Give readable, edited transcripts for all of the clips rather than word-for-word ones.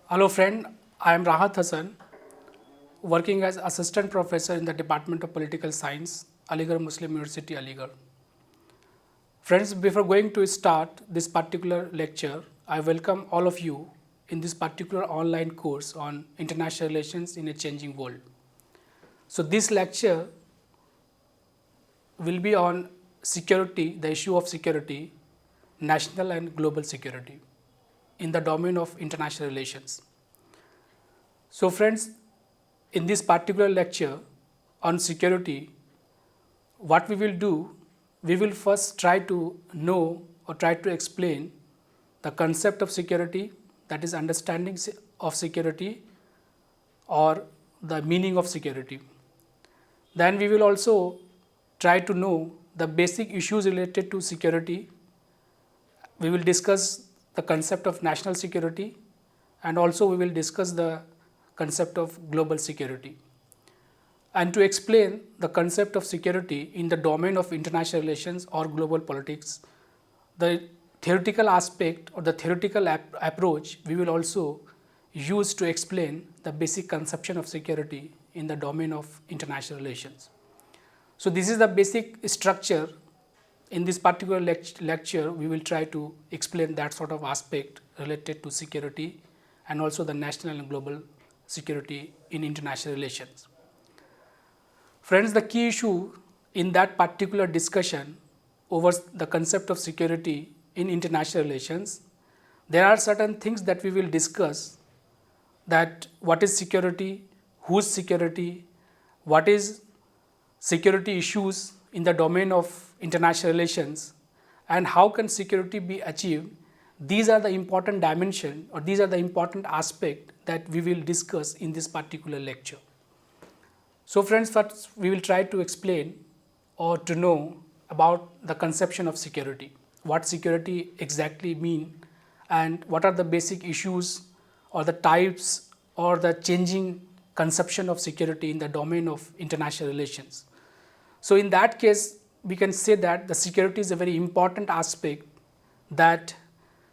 Hello friend, I am Rahat Hassan, working as assistant professor in the Department of Political Science, Aligarh Muslim University, Aligarh. Friends, before going to start this particular lecture, I welcome all of you in this particular online course on international relations in a changing world. So this lecture will be on security, the issue of security, national and global security in the domain of international relations. So friends, in this particular lecture on security, what we will do, we will first try to know or try to explain the concept of security, that is understanding of security or the meaning of security. Then we will also try to know the basic issues related to security. We will discuss the concept of national security, and also we will discuss the concept of global security. And to explain the concept of security in the domain of international relations or global politics, the theoretical aspect or the theoretical approach we will also use to explain the basic conception of security in the domain of international relations. So this is the basic structure. In this particular lecture, we will try to explain that sort of aspect related to security and also the national and global security in international relations. Friends, the key issue in that particular discussion over the concept of security in international relations, there are certain things that we will discuss, that what is security, whose security, what is security issues in the domain of international relations, and how can security be achieved. These are the important dimension, or these are the important aspect that we will discuss in this particular lecture. So friends, first we will try to explain or to know about the conception of security, what security exactly mean, and what are the basic issues or the types or the changing conception of security in the domain of international relations. So in that case, we can say that the security is a very important aspect, that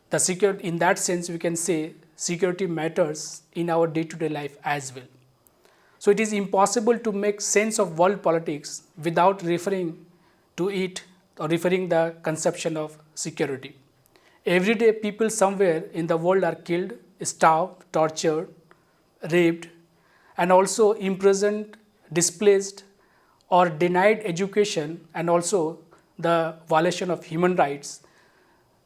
the security, in that sense we can say security matters in our day-to-day life as well. So it is impossible to make sense of world politics without referring to it or referring the conception of security. Every day people somewhere in the world are killed, starved, tortured, raped, and also imprisoned, displaced, or denied education, and also the violation of human rights.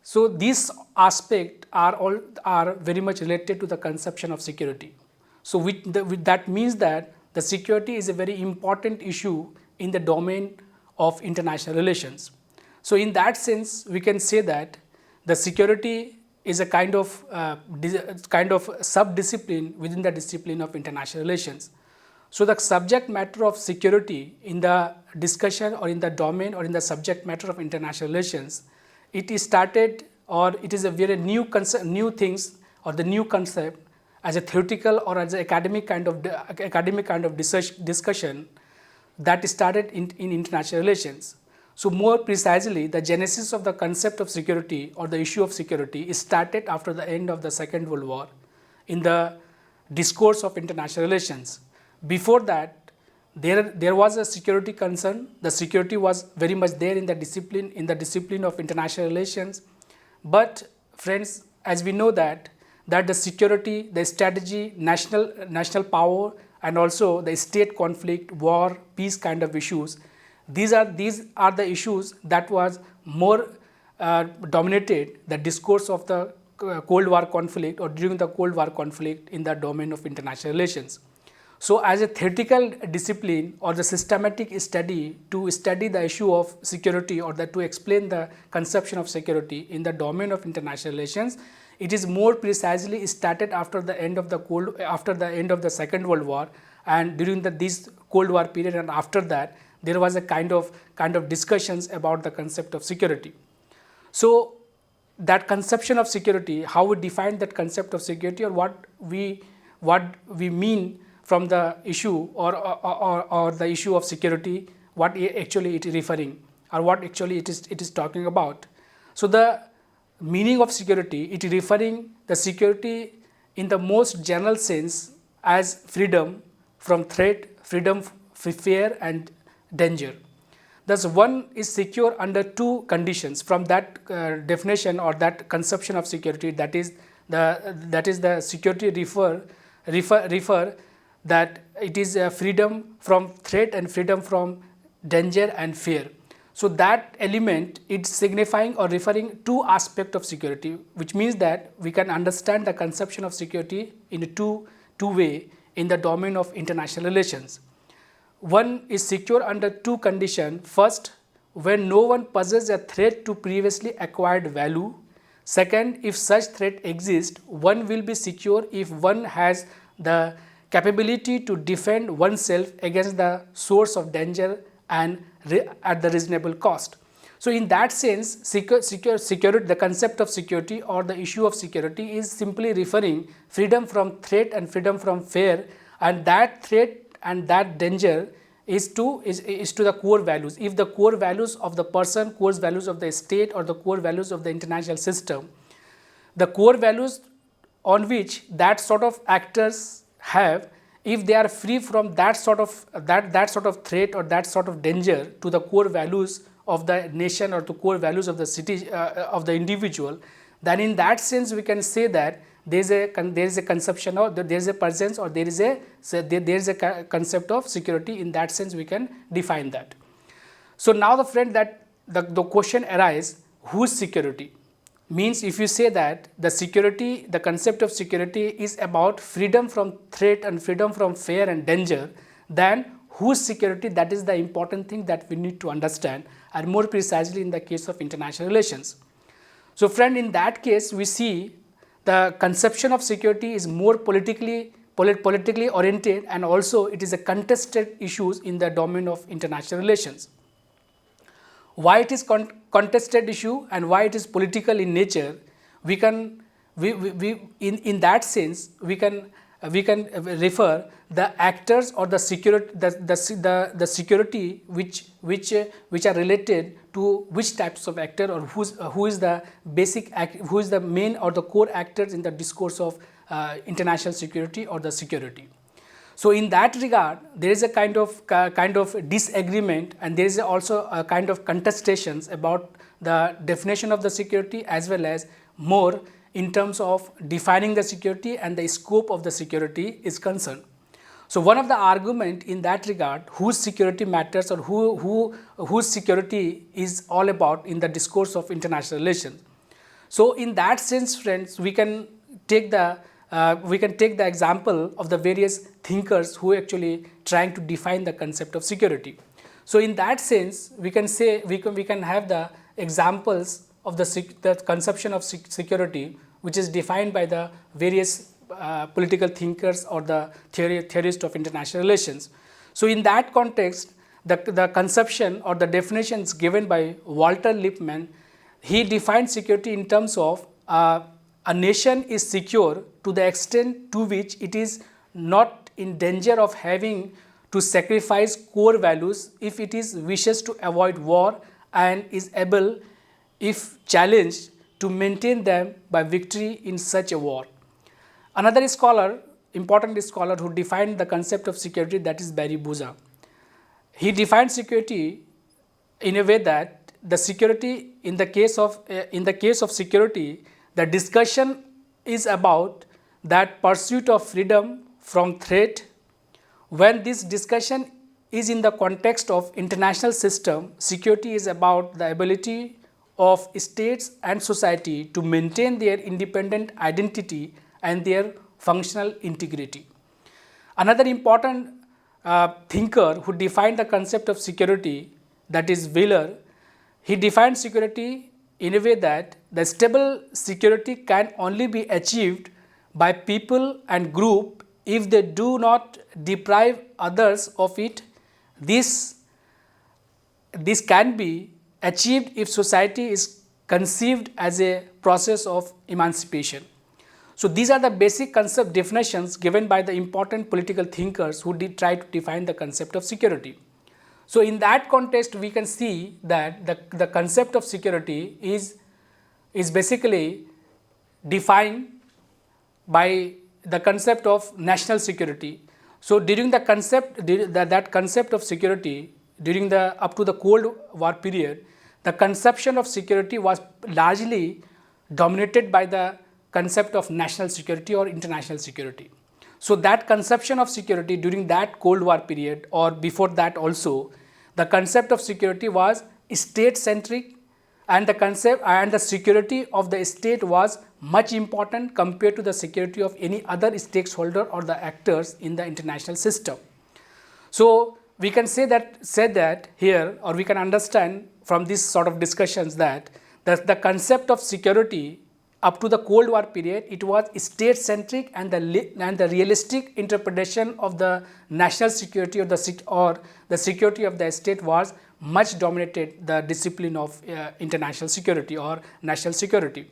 So these aspects are very much related to the conception of security. So that means that the security is a very important issue in the domain of international relations. So in that sense, we can say that the security is a kind of sub-discipline within the discipline of international relations. So the subject matter of security in the discussion or in the domain or in the subject matter of international relations, it is started, or it is a very new concept, new things, or the new concept as a theoretical or as an academic kind of discussion that started in international relations. So more precisely, the genesis of the concept of security or the issue of security is started after the end of the Second World War in the discourse of international relations. Before that, there was a security concern. The security was very much there in the discipline of international relations. But friends, as we know that the security, the strategy, national power, and also the state conflict, war, peace kind of issues, these are the issues that was more dominated the discourse of the Cold War conflict or during the Cold War conflict in the domain of international relations. So as a theoretical discipline or the systematic study to study the issue of security or to explain the conception of security in the domain of international relations, it is more precisely started after the end of the Second World War, and during this Cold War period, and after that there was a kind of discussions about the concept of security. So that conception of security, how we define that concept of security, or what we mean from the issue or the issue of security, what actually it is referring, or what actually it is talking about. So the meaning of security, it is referring the security in the most general sense as freedom from threat, freedom from fear and danger. Thus, one is secure under two conditions. From that definition or that conception of security, that is the security refer that it is freedom from threat and freedom from danger and fear. So that element is signifying or referring two aspects of security, which means that we can understand the conception of security in a two way in the domain of international relations. One is secure under two conditions. First, when no one poses a threat to previously acquired value. Second, if such threat exists, one will be secure if one has the capability to defend oneself against the source of danger and at the reasonable cost. So in that sense, security, the concept of security or the issue of security is simply referring freedom from threat and freedom from fear, and that threat and that danger is to the core values. If the core values of the person, core values of the state or the core values of the international system, the core values on which that sort of actors have, if they are free from that sort of threat or that sort of danger to the core values of the nation or to core values of the city of the individual, then in that sense we can say that there is a conception or there is a presence or there is a concept of security. In that sense we can define that. So now the friend, that the question arises, whose security? Means if you say that the security, the concept of security is about freedom from threat and freedom from fear and danger, then whose security? That is the important thing that we need to understand, and more precisely in the case of international relations. So friend, in that case we see the conception of security is more politically oriented, and also it is a contested issues in the domain of international relations. Why it is contested issue and why it is political in nature, in that sense we can refer the actors or the security, the security which are related to which types of actor, or who is the main or the core actors in the discourse of international security or the security. So in that regard, there is a kind of disagreement, and there is also a kind of contestations about the definition of the security, as well as more in terms of defining the security and the scope of the security is concerned. So one of the argument in that regard, whose security matters or whose security is all about in the discourse of international relations. So in that sense, friends, we can take the example of the various thinkers who actually trying to define the concept of security. So in that sense, we can say we can have the examples of the conception of security, which is defined by the various political thinkers or the theorists of international relations. So in that context, the conception or the definitions given by Walter Lippmann, he defined security in terms of a nation is secure to the extent to which it is not in danger of having to sacrifice core values if it wishes to avoid war, and is able, if challenged, to maintain them by victory in such a war. Another important scholar who defined the concept of security, that is Barry Buza. He defined security in a way that the security in the case of security, the discussion is about that pursuit of freedom from threat. When this discussion is in the context of international system, security is about the ability of states and society to maintain their independent identity and their functional integrity. Another important thinker who defined the concept of security, that is Wheeler, he defined security in a way that the stable security can only be achieved by people and group if they do not deprive others of it. This can be achieved if society is conceived as a process of emancipation. So these are the basic concept definitions given by the important political thinkers who did try to define the concept of security. So in that context, we can see that the concept of security is basically defined by the concept of national security. So during the concept, that concept of security during the up to the Cold War period, the conception of security was largely dominated by the concept of national security or international security. So that conception of security during that Cold War period or before that also, the concept of security was state centric, and the concept and the security of the state was much important compared to the security of any other stakeholder or the actors in the international system. So we can say that here, or we can understand from this sort of discussions that the concept of security up to the Cold War period, it was state centric, and the realistic interpretation of the national security or the security of the state was much dominated the discipline of international security or national security.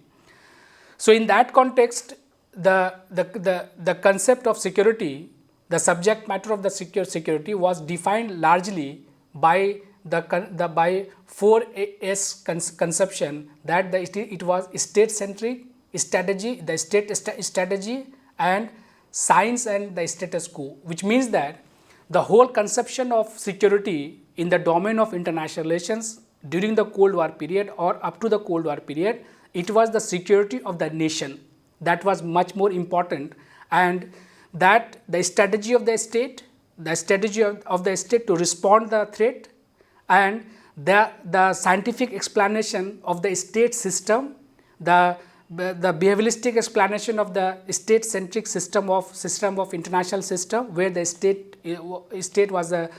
So in that context, the concept of security, the subject matter of the security was defined largely by by 4S conception, that it was state centric, strategy, the state strategy, and science and the status quo, which means that the whole conception of security in the domain of international relations during the Cold War period or up to the Cold War period, it was the security of the nation that was much more important, and that the strategy of the state, to respond the threat, and the scientific explanation of the state system, the behavioralistic explanation of the state-centric system of international system, where the state was a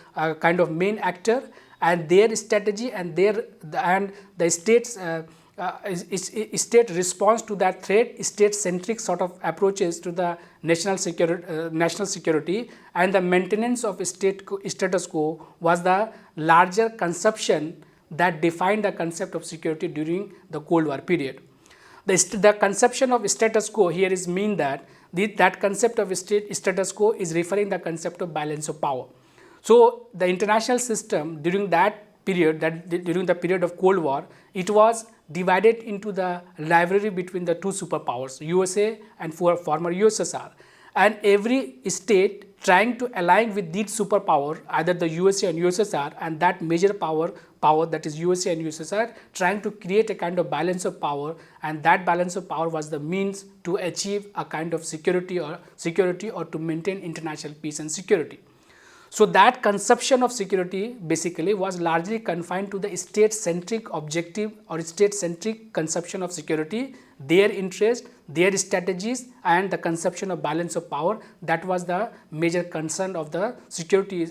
kind of main actor, and their strategy and the state's state response to that threat, state-centric sort of approaches to the national security, and the maintenance of status quo was the larger conception that defined the concept of security during the Cold War period. The conception of status quo here is mean that that concept of status quo is referring the concept of balance of power. So the international system during that period, during the period of Cold War, it was divided into the rivalry between the two superpowers, USA and former USSR, and every state trying to align with these superpower, either the USA and USSR, and that major power that is USA and USSR, trying to create a kind of balance of power, and that balance of power was the means to achieve a kind of security or to maintain international peace and security. So that conception of security basically was largely confined to the state-centric objective or state-centric conception of security, their interest, their strategies, and the conception of balance of power. That was the major concern of the security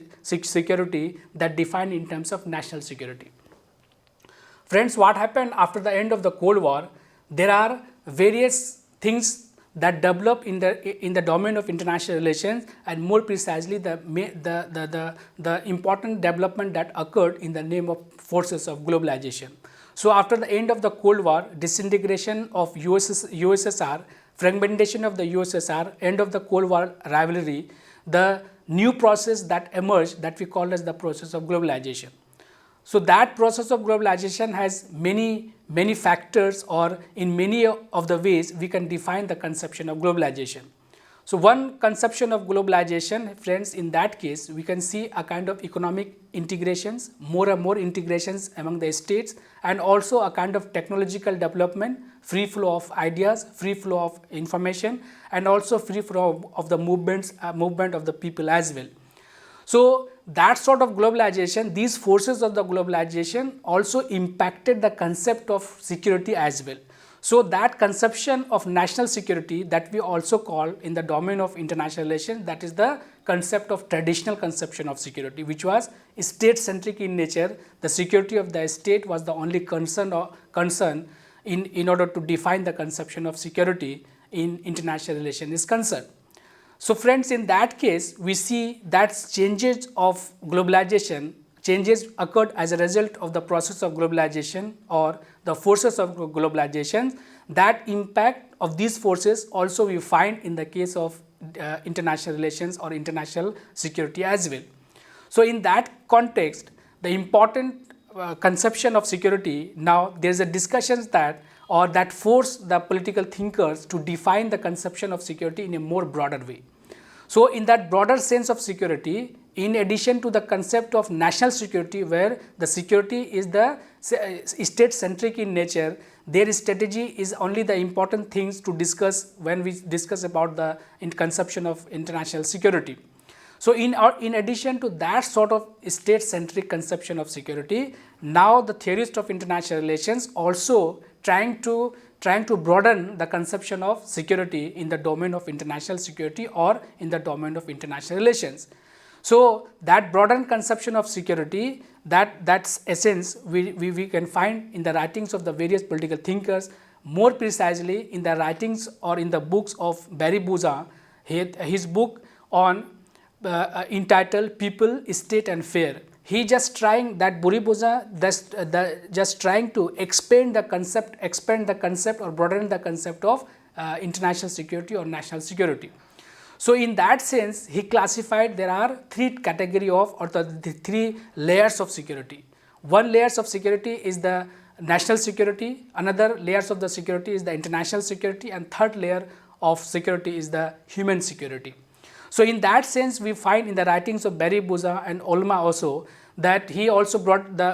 that defined in terms of national security. Friends, what happened after the end of the Cold War? There are various things that develop in the domain of international relations, and more precisely the important development that occurred in the name of forces of globalization. So after the end of the Cold War, disintegration of USSR, fragmentation of the USSR, end of the Cold War rivalry, the new process that emerged that we call as the process of globalization. So that process of globalization has many factors, or in many of the ways we can define the conception of globalization. So one conception of globalization, friends, in that case we can see a kind of economic integrations, more and more integrations among the states, and also a kind of technological development, free flow of ideas, free flow of information, and also free flow of the movement of the people as well. So that sort of globalization, these forces of the globalization also impacted the concept of security as well. So that conception of national security that we also call in the domain of international relations, that is the concept of traditional conception of security, which was state-centric in nature. The security of the state was the only concern in order to define the conception of security in international relations is concerned. So friends, in that case, we see that changes of globalization, changes occurred as a result of the process of globalization or the forces of globalization. That impact of these forces also we find in the case of international relations or international security as well. So in that context, the important conception of security, now there is a discussion that or that force the political thinkers to define the conception of security in a more broader way. So, in that broader sense of security, in addition to the concept of national security, where the security is the state-centric in nature, their strategy is only the important things to discuss when we discuss about the conception of international security. So, in addition to that sort of state-centric conception of security, now the theorists of international relations also trying to broaden the conception of security in the domain of international security or in the domain of international relations. So, that broadened conception of security, that's essence we can find in the writings of the various political thinkers, more precisely in the writings or in the books of Barry Boza, his book on entitled People, State and Fair. He just trying that Buriboza just trying to expand the concept or broaden the concept of international security or national security. So, in that sense, he classified there are three category of or the three layers of security. One layers of security is the national security, another layers of the security is the international security, and third layer of security is the human security. So, in that sense, we find in the writings of Barry Boza and Olma also that he also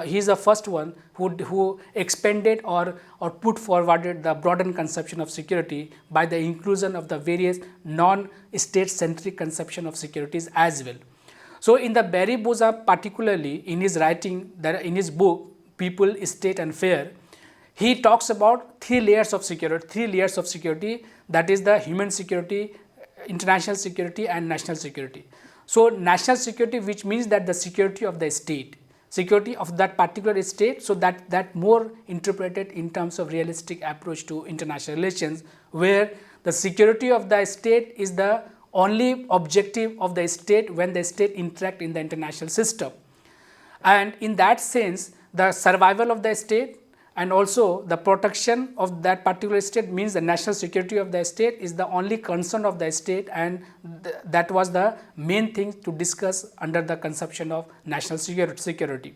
he is the first one who expanded or put forwarded the broadened conception of security by the inclusion of the various non-state centric conception of securities as well. So, in the Barry Boza particularly in his writing, in his book People, State and Fair, he talks about three layers of security, that is the human security, international security and national security. So, national security, which means that the security of the state, security of that particular state, so that more interpreted in terms of realistic approach to international relations, where the security of the state is the only objective of the state when the state interact in the international system. And in that sense, the survival of the state and also the protection of that particular state means the national security of the state is the only concern of the state, and that was the main thing to discuss under the conception of national security.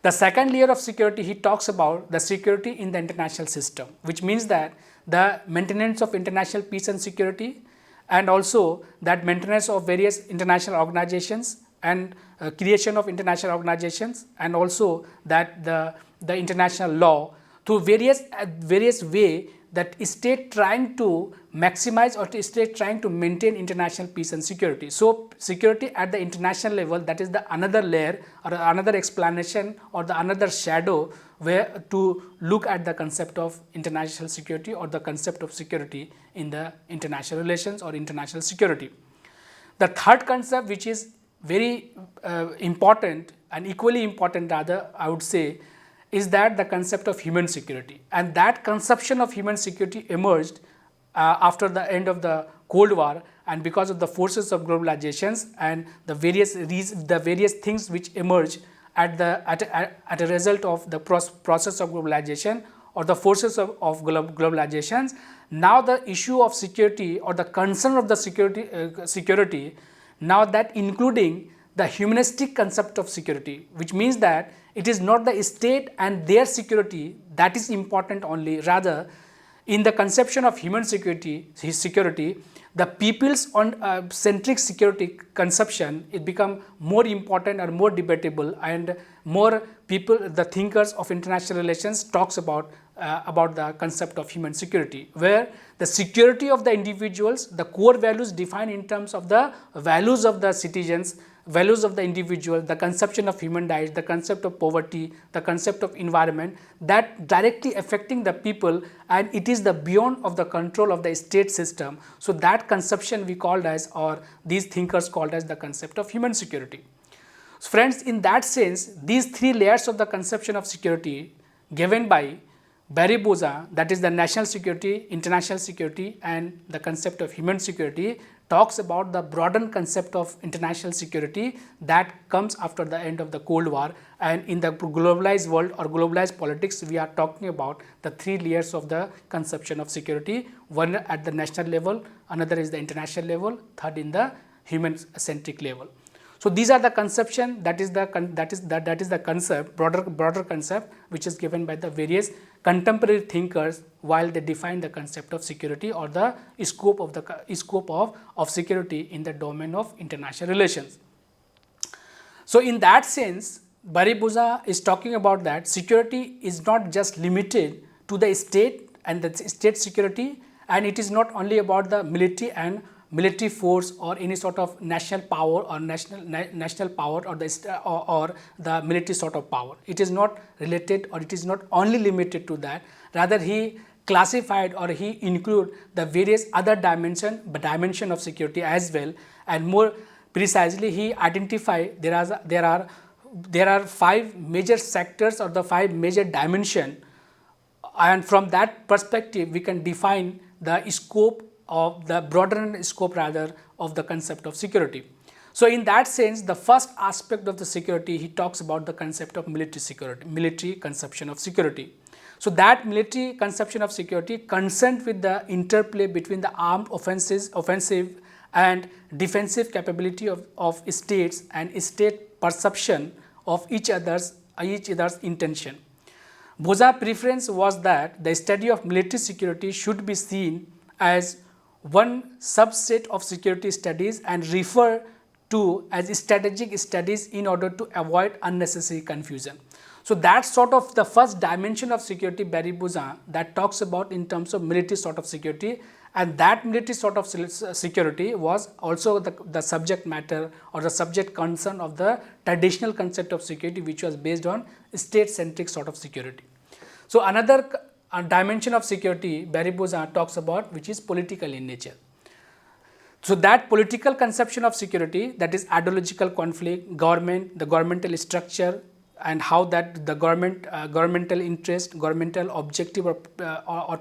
The second layer of security, he talks about the security in the international system, which means that the maintenance of international peace and security, and also that maintenance of various international organizations and creation of international organizations, and also that the international law through various way that state trying to maximize or state trying to maintain international peace and security. So, security at the international level, that is the another layer or another explanation or the another shadow where to look at the concept of international security or the concept of security in the international relations or international security. The third concept, which is very important and equally important rather, I would say, is that the concept of human security, and that conception of human security emerged after the end of the Cold War, and because of the forces of globalizations and the various things which emerge at a result of the process of globalization or the forces of globalizations. Now the issue of security or the concern of the security, now that including the humanistic concept of security, which means that it is not the state and their security that is important only, rather in the conception of human security, the people's centric security conception, it become more important or more debatable, and more people, the thinkers of international relations talks about the concept of human security, where the security of the individuals, the core values defined in terms of the values of the citizens, values of the individual, the conception of human rights, the concept of poverty, the concept of environment, that directly affecting the people, and it is the beyond of the control of the state system. So, that conception we called as, or these thinkers called as, the concept of human security. So, friends, in that sense, these three layers of the conception of security given by Barry Boza, that is the national security, international security and the concept of human security, talks about the broadened concept of international security that comes after the end of the Cold War, and in the globalized world or globalized politics, we are talking about the three layers of the conception of security, one at the national level, another is the international level, third in the human centric level. So these are the conception, that is the concept, broader concept, which is given by the various contemporary thinkers while they define the concept of security or the scope of security in the domain of international relations. So in that sense, Barry-Boza is talking about that security is not just limited to the state and the state security, and it is not only about the military force or any sort of national power or national power or the military sort of power. It is not related, or it is not only limited to that. Rather, he classified or he include the various other dimension of security as well, and more precisely he identified there are 5 major sectors or the 5 major dimension, and from that perspective we can define the scope of the broader scope rather of the concept of security. So in that sense, the first aspect of the security, he talks about the concept of military security, military conception of security. So that military conception of security concerned with the interplay between the armed offensive and defensive capability of states and state perception of each other's intention. Boza's preference was that the study of military security should be seen as one subset of security studies and refer to as strategic studies in order to avoid unnecessary confusion. So that's sort of the first dimension of security, Barry-Boza, that talks about in terms of military sort of security, and that military sort of security was also the subject matter or the subject concern of the traditional concept of security, which was based on state-centric sort of security. So another dimension of security Barry-Boza talks about, which is political in nature. So that political conception of security, that is ideological conflict, the governmental structure, and how that the governmental interest, governmental objective or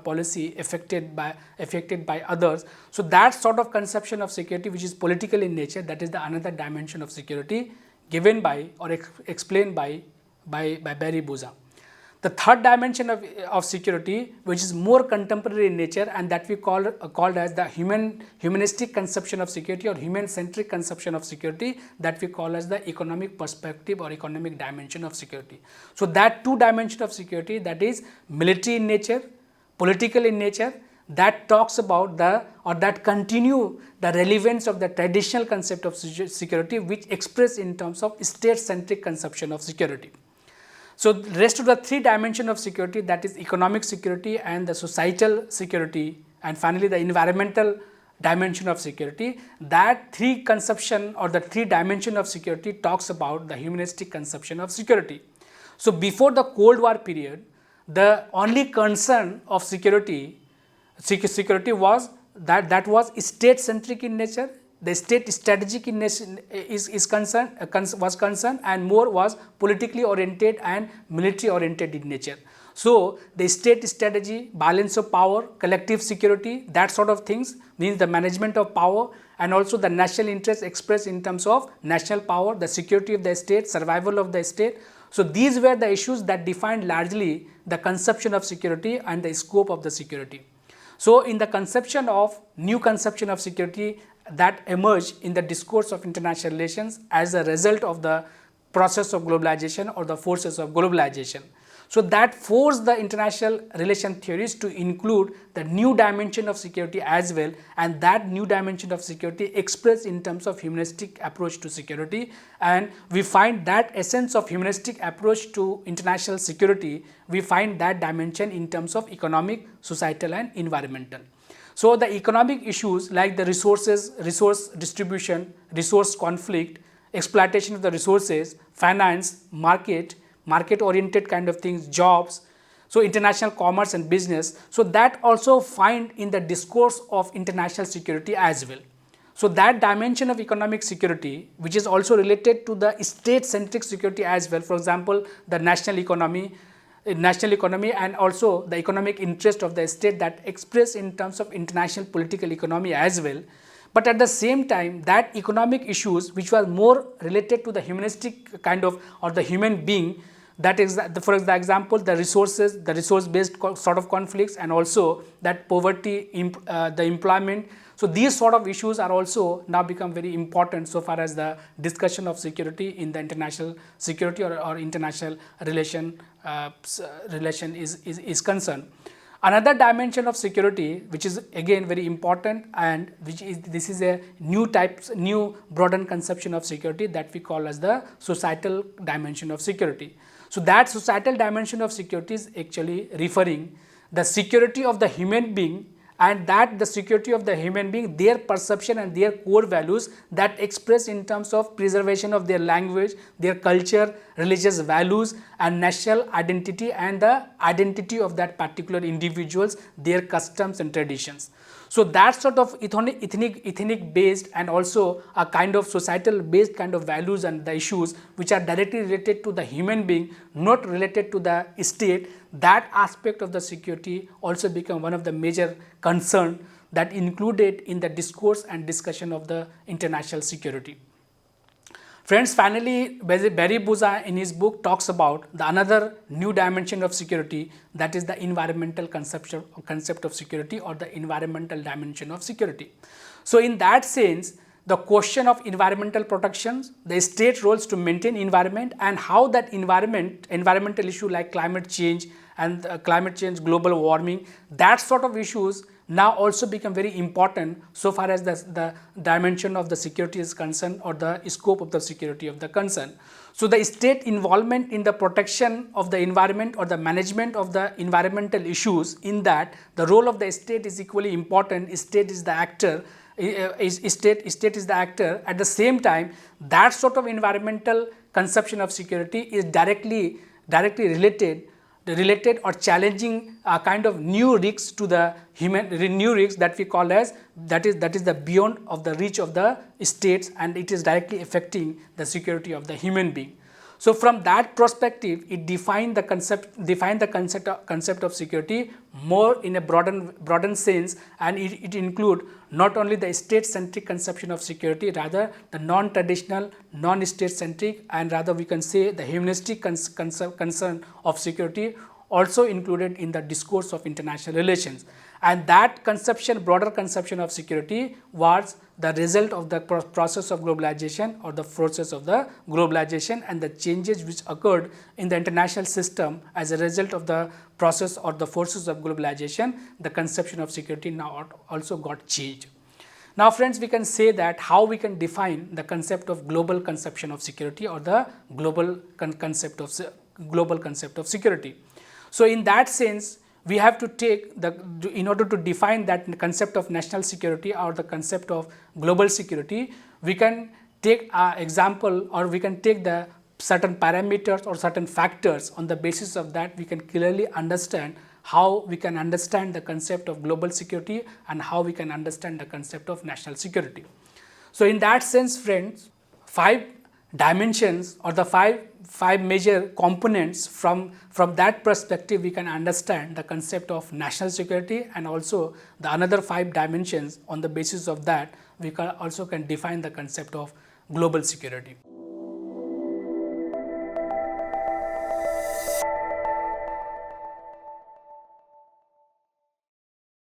policy affected by others. So that sort of conception of security, which is political in nature, that is the another dimension of security given by or explained by Barry-Boza. The third dimension of security, which is more contemporary in nature, and that we called as the humanistic conception of security or human-centric conception of security, that we call as the economic perspective or economic dimension of security. So that 2 dimension of security, that is military in nature, political in nature, that talks about that continue the relevance of the traditional concept of security, which expressed in terms of state-centric conception of security. So the rest of the 3 dimension of security, that is economic security and the societal security, and finally the environmental dimension of security, that 3 conception or the 3 dimension of security talks about the humanistic conception of security. So before the Cold War period, the only concern of security was that was state-centric in nature. The state strategic in nation was concerned, and more was politically oriented and military oriented in nature. So the state strategy, balance of power, collective security, that sort of things means the management of power, and also the national interest expressed in terms of national power, the security of the state, survival of the state. So these were the issues that defined largely the conception of security and the scope of the security. So in the new conception of security that emerged in the discourse of international relations as a result of the process of globalization or the forces of globalization. So that forced the international relation theories to include the new dimension of security as well, and that new dimension of security expressed in terms of humanistic approach to security, and we find that essence of humanistic approach to international security, we find that dimension in terms of economic, societal and environmental. So the economic issues like the resource distribution, resource conflict, exploitation of the resources, finance, market-oriented kind of things, jobs, so international commerce and business. So that also find in the discourse of international security as well. So that dimension of economic security, which is also related to the state-centric security as well, for example, the national economy and also the economic interest of the state that expressed in terms of international political economy as well. But at the same time, that economic issues which were more related to the humanistic kind of or the human being, that is, for example, the resource-based sort of conflicts, and also that poverty, the employment. So these sort of issues are also now become very important so far as the discussion of security in the international security or international relation is concerned. Another dimension of security, which is again very important, and this is a new broadened conception of security that we call as the societal dimension of security. So that societal dimension of security is actually referring the security of the human being, and that the security of the human being, their perception and their core values that express in terms of preservation of their language, their culture, religious values and national identity, and the identity of that particular individuals, their customs and traditions. So that sort of ethnic based and also a kind of societal based kind of values and the issues which are directly related to the human being, not related to the state, that aspect of the security also become one of the major concern that included in the discourse and discussion of the international security. Friends, finally, Barry Buza in his book talks about the another new dimension of security, that is the environmental concept of security, or the environmental dimension of security. So in that sense, the question of environmental protections, the state roles to maintain environment, and how that environmental issue like climate change and global warming, that sort of issues now also become very important so far as the dimension of the security is concerned, or the scope of the security of the concern. So the state involvement in the protection of the environment or the management of the environmental issues, in that the role of the state is equally important. State is the actor. State is the actor. At the same time, that sort of environmental conception of security is directly related or challenging a kind of new risks to the new risks that we call as that is the beyond of the reach of the states, and it is directly affecting the security of the human being. So from that perspective, it defined the concept of security more in a broadened sense, and it include not only the state-centric conception of security, rather the non-traditional, non-state-centric, and rather we can say the humanistic concern of security also included in the discourse of international relations. And that broader conception of security was the result of the process of globalization, or the process of the globalization, and the changes which occurred in the international system as a result of the process or the forces of globalization. The conception of security now also got changed. Now friends, we can say that how we can define the concept of global conception of security, or the global concept of security. So in that sense, we have to take in order to define that concept of national security or the concept of global security, we can take an example, or we can take the certain parameters or certain factors. On the basis of that, we can clearly understand how we can understand the concept of global security and how we can understand the concept of national security. So in that sense, friends, 5 dimensions or the five major components, from that perspective we can understand the concept of national security, and also the another 5 dimensions. On the basis of that, we can define the concept of global security.